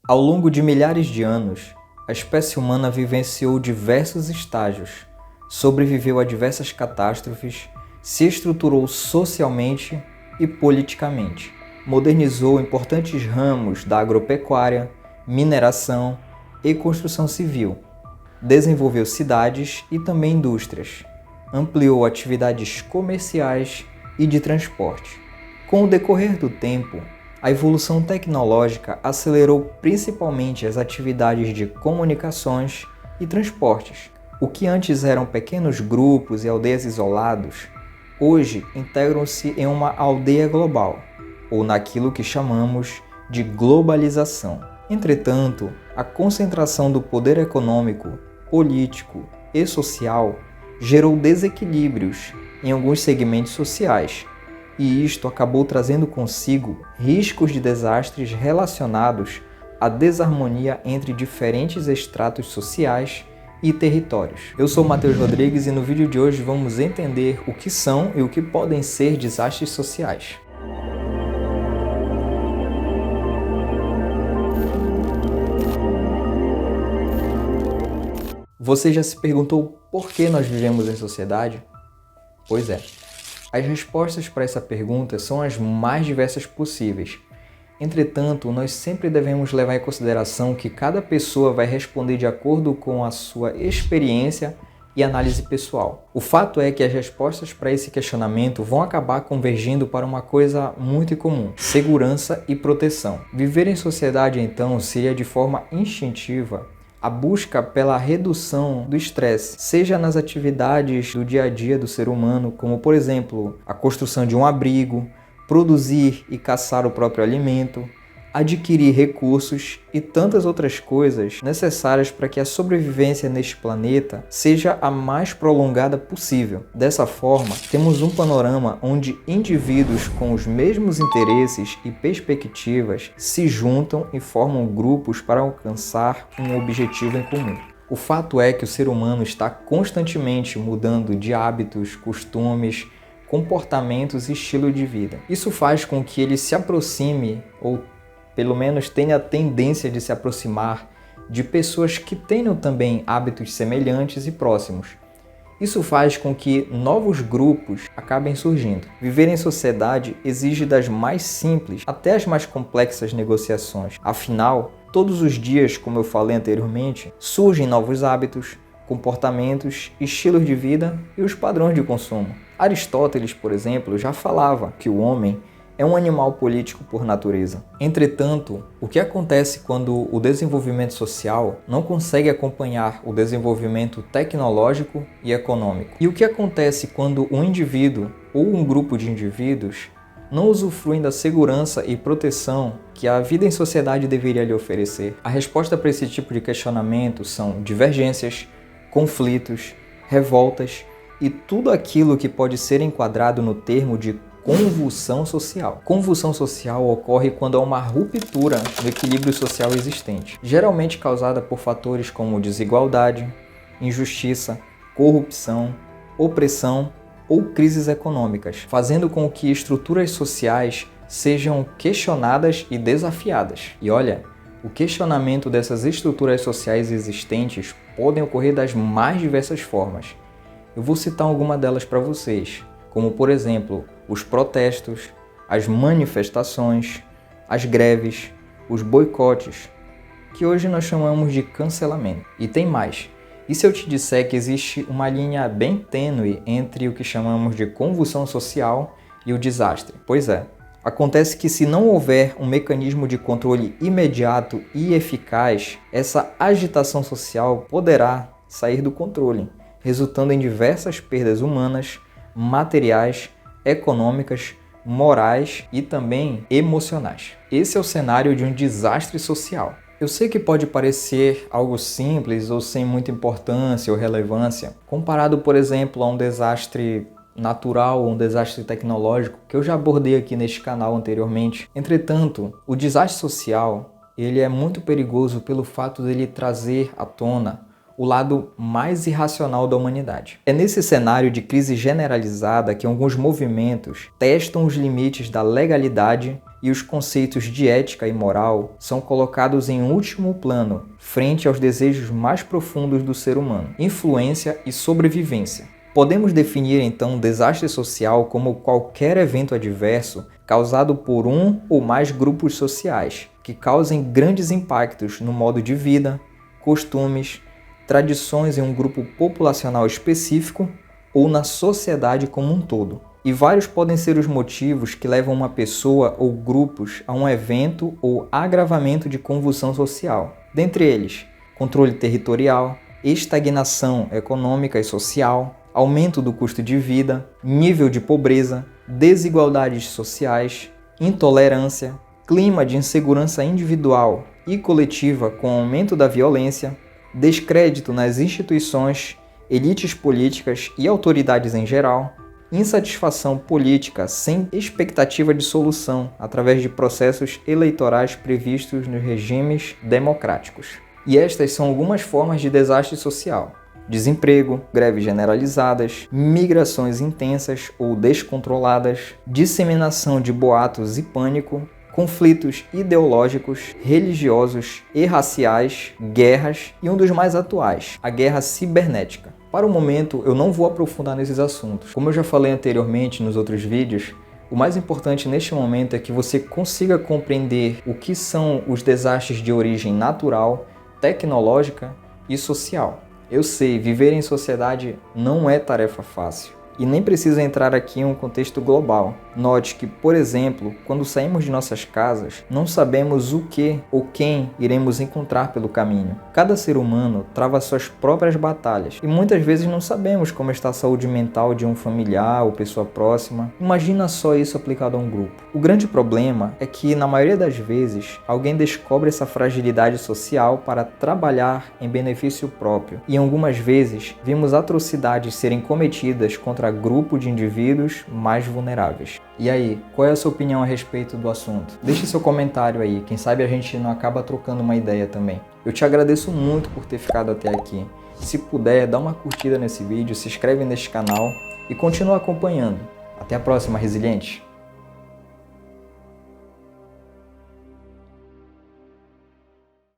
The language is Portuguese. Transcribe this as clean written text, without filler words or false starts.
Ao longo de milhares de anos, a espécie humana vivenciou diversos estágios, sobreviveu a diversas catástrofes, se estruturou socialmente e politicamente, modernizou importantes ramos da agropecuária, mineração e construção civil, desenvolveu cidades e também indústrias, ampliou atividades comerciais e de transporte. Com o decorrer do tempo, a evolução tecnológica acelerou principalmente as atividades de comunicações e transportes. O que antes eram pequenos grupos e aldeias isolados, hoje integram-se em uma aldeia global, ou naquilo que chamamos de globalização. Entretanto, a concentração do poder econômico, político e social gerou desequilíbrios em alguns segmentos sociais, e isto acabou trazendo consigo riscos de desastres relacionados à desarmonia entre diferentes estratos sociais e territórios. Eu sou Matheus Rodrigues e no vídeo de hoje vamos entender o que são e o que podem ser desastres sociais. Você já se perguntou por que nós vivemos em sociedade? Pois é. As respostas para essa pergunta são as mais diversas possíveis. Entretanto, nós sempre devemos levar em consideração que cada pessoa vai responder de acordo com a sua experiência e análise pessoal. O fato é que as respostas para esse questionamento vão acabar convergindo para uma coisa muito comum: segurança e proteção. Viver em sociedade, então, seria de forma instintiva a busca pela redução do estresse, seja nas atividades do dia a dia do ser humano, como por exemplo, a construção de um abrigo, produzir e caçar o próprio alimento, adquirir recursos e tantas outras coisas necessárias para que a sobrevivência neste planeta seja a mais prolongada possível. Dessa forma, temos um panorama onde indivíduos com os mesmos interesses e perspectivas se juntam e formam grupos para alcançar um objetivo em comum. O fato é que o ser humano está constantemente mudando de hábitos, costumes, comportamentos e estilo de vida. Isso faz com que ele se aproxime ou pelo menos tenha a tendência de se aproximar de pessoas que tenham também hábitos semelhantes e próximos. Isso faz com que novos grupos acabem surgindo. Viver em sociedade exige das mais simples até as mais complexas negociações. Afinal, todos os dias, como eu falei anteriormente, surgem novos hábitos, comportamentos, estilos de vida e os padrões de consumo. Aristóteles, por exemplo, já falava que o homem é um animal político por natureza. Entretanto, o que acontece quando o desenvolvimento social não consegue acompanhar o desenvolvimento tecnológico e econômico? E o que acontece quando um indivíduo ou um grupo de indivíduos não usufruem da segurança e proteção que a vida em sociedade deveria lhe oferecer? A resposta para esse tipo de questionamento são divergências, conflitos, revoltas e tudo aquilo que pode ser enquadrado no termo de convulsão social. Convulsão social ocorre quando há uma ruptura no equilíbrio social existente, geralmente causada por fatores como desigualdade, injustiça, corrupção, opressão ou crises econômicas, fazendo com que estruturas sociais sejam questionadas e desafiadas. E olha, o questionamento dessas estruturas sociais existentes podem ocorrer das mais diversas formas. Eu vou citar alguma delas para vocês, como por exemplo, os protestos, as manifestações, as greves, os boicotes, que hoje nós chamamos de cancelamento. E tem mais. E se eu te disser que existe uma linha bem tênue entre o que chamamos de convulsão social e o desastre? Pois é. Acontece que se não houver um mecanismo de controle imediato e eficaz, essa agitação social poderá sair do controle, resultando em diversas perdas humanas, materiais, econômicas, morais e também emocionais. Esse é o cenário de um desastre social. Eu sei que pode parecer algo simples ou sem muita importância ou relevância, comparado, por exemplo, a um desastre natural ou um desastre tecnológico que eu já abordei aqui neste canal anteriormente. Entretanto, o desastre social ele é muito perigoso pelo fato dele trazer à tona o lado mais irracional da humanidade. É nesse cenário de crise generalizada que alguns movimentos testam os limites da legalidade e os conceitos de ética e moral são colocados em último plano, frente aos desejos mais profundos do ser humano, influência e sobrevivência. Podemos definir então um desastre social como qualquer evento adverso causado por um ou mais grupos sociais, que causem grandes impactos no modo de vida, costumes, tradições em um grupo populacional específico ou na sociedade como um todo. E vários podem ser os motivos que levam uma pessoa ou grupos a um evento ou agravamento de convulsão social. Dentre eles, controle territorial, estagnação econômica e social, aumento do custo de vida, nível de pobreza, desigualdades sociais, intolerância, clima de insegurança individual e coletiva com aumento da violência, descrédito nas instituições, elites políticas e autoridades em geral, insatisfação política sem expectativa de solução através de processos eleitorais previstos nos regimes democráticos. E estas são algumas formas de desastre social: desemprego, greves generalizadas, migrações intensas ou descontroladas, disseminação de boatos e pânico, conflitos ideológicos, religiosos e raciais, guerras e um dos mais atuais, a guerra cibernética. Para o momento, eu não vou aprofundar nesses assuntos. Como eu já falei anteriormente nos outros vídeos, o mais importante neste momento é que você consiga compreender o que são os desastres de origem natural, tecnológica e social. Eu sei, viver em sociedade não é tarefa fácil. E nem precisa entrar aqui em um contexto global. Note que, por exemplo, quando saímos de nossas casas, não sabemos o que ou quem iremos encontrar pelo caminho. Cada ser humano trava suas próprias batalhas e muitas vezes não sabemos como está a saúde mental de um familiar ou pessoa próxima. Imagina só isso aplicado a um grupo. O grande problema é que, na maioria das vezes, alguém descobre essa fragilidade social para trabalhar em benefício próprio. E algumas vezes, vimos atrocidades serem cometidas contra grupo de indivíduos mais vulneráveis. E aí, qual é a sua opinião a respeito do assunto? Deixe seu comentário aí, quem sabe a gente não acaba trocando uma ideia também. Eu te agradeço muito por ter ficado até aqui. Se puder, dá uma curtida nesse vídeo, se inscreve neste canal e continua acompanhando. Até a próxima, resiliente!